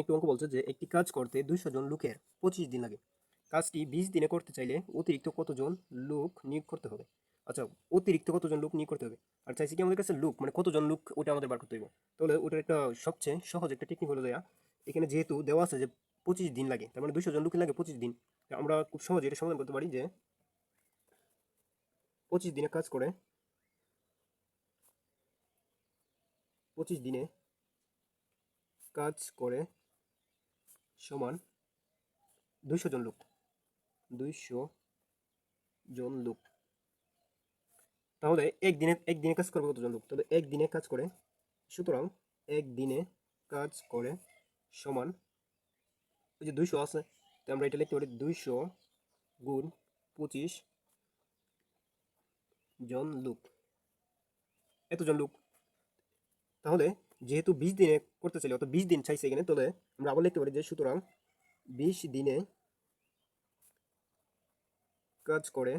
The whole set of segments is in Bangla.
একটি অঙ্ক বলছে যে একটি কাজ করতে 200 জন লোকের 25 দিন লাগে। কাজটি 20 দিনে করতে চাইলে অতিরিক্ত কতজন লোক নিয়োগ করতে হবে? আচ্ছা, অতিরিক্ত কতজন লোক নিয়োগ করতে হবে? আর চাইছি কি আমাদের কাছে লোক, মানে কতজন লোক ওটা আমাদের বার করতে হবে। তাহলে ওটার একটা সবচেয়ে সহজ একটা টেকনিক হলো দেয়া, এখানে যেহেতু দেওয়া আছে যে 25 দিন লাগে, তার মানে 200 জন লোকের লাগে 25 দিন। আমরা খুব সহজে এটা সমাধান করতে পারি যে 25 দিনে কাজ করে 25 দিনে কাজ করে সমান 200 জন লোক। 200 জন লোক। তাহলে একদিনে কাজ করবে কতজন লোক? তাহলে একদিনে কাজ করে, সুতরাং একদিনে কাজ করে সমান ওই যে 200 আছে, তো আমরা এটা লিখতে পারি 200 গুণ 25 জন লোক, এতজন লোক। তাহলে যেহেতু 20 দিনে করতে চাইলে, অর্থাৎ 20 দিন চাইছে এখানে, তাহলে আমরা আবার লিখতে পারি যে সুতরাং 20 দিনে কাজ করে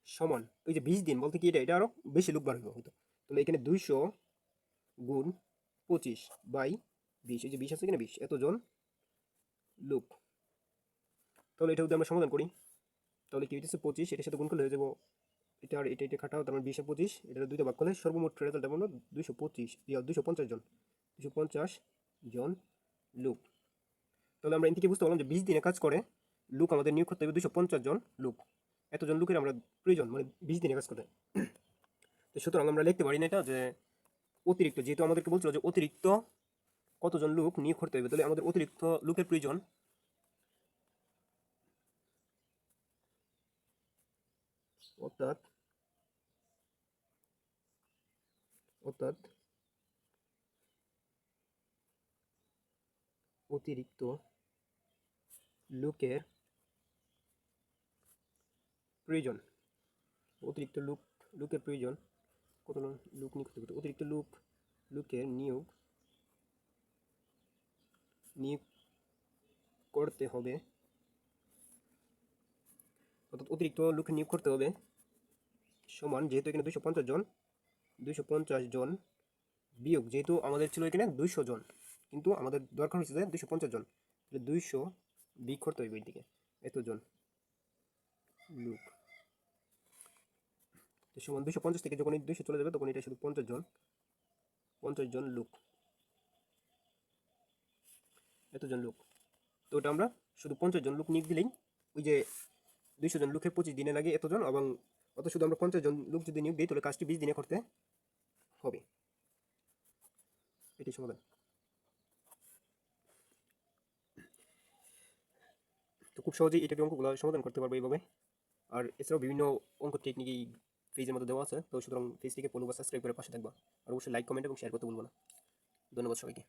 সমান ওই যে 20 দিন বলতে কি এটা আরো বেশি লোক বার হবে হয়তো। তাহলে এখানে 200 গুণ 25 বাই 20, এই যে 20 আছে এখানে 20, এতজন লোক। তাহলে এটা যদি আমরা সমাধান করি, তাহলে কি হইতেছে 25, এটার সাথে গুণ করলে হয়ে যাবো এটা আর এটা কাটাও, তার মানে 20 আর 25, এটা দুইটা ভাগ করলে সর্বমোট রেজাল্ট আমরা 225 250 জন, 250 জন লোক। তাহলে আমরা এখান থেকে বুঝতে পারলাম যে 20 দিনে কাজ করে লোক আমাদের নিয়োগ করতে হবে 250 জন লোক। এতজন লোকের আমরা প্রয়োজন, মানে 20 দিনে কাজ করতে। তো সুতরাং আমরা লিখতে পারি না এটা যে অতিরিক্ত, যেহেতু আমাদেরকে বলছিল যে অতিরিক্ত কতজন লোক নিয়োগ করতে হবে, তাহলে আমাদের অতিরিক্ত লোকের প্রয়োজন, অর্থাৎ অর্থাৎ অতিরিক্ত লোকের প্রয়োজন, অতিরিক্ত লোকের প্রয়োজন, কত লোক নিয়োগ করতে হবে, অতিরিক্ত লোকের নিয়োগ করতে হবে, অর্থাৎ অতিরিক্ত লোকের নিয়োগ করতে হবে সমান, যেহেতু এখানে 250 জন বিয়োগ, যেহেতু আমাদের ছিল এখানে 200 জন, কিন্তু আমাদের দরকার হচ্ছে যে 250 জন, 200 বিয়োগ করতে হবে এদিকে, এতজন লোক সমান 250 থেকে যখন 200 চলে যাবে তখন এটা শুধু 50 জন লোক, এতজন লোক। তো ওটা আমরা শুধু 50 জন লোক নিয়োগ দিলেই, ওই যে 200 জন লোকের 25 দিনে লাগে এতজন, এবং অত শুধু আমরা 50 জন লোক যদি নিয়োগ দিই তাহলে কাজটি 20 দিনে করতে হবে। এটি সমাধান। তো খুব সহজেই এটাকে অঙ্কগুলো সমাধান করতে পারবো এইভাবে। আর এছাড়াও বিভিন্ন অঙ্ক টেকনিক এই পেজের মধ্যে দেওয়া আছে, তো সুতরাং পেজটিকে ফলো বা সাবস্ক্রাইব করে পাশে থাকবা। আর অবশ্যই লাইক, কমেন্ট এবং শেয়ার করতে ভুলবো না। ধন্যবাদ সবাইকে।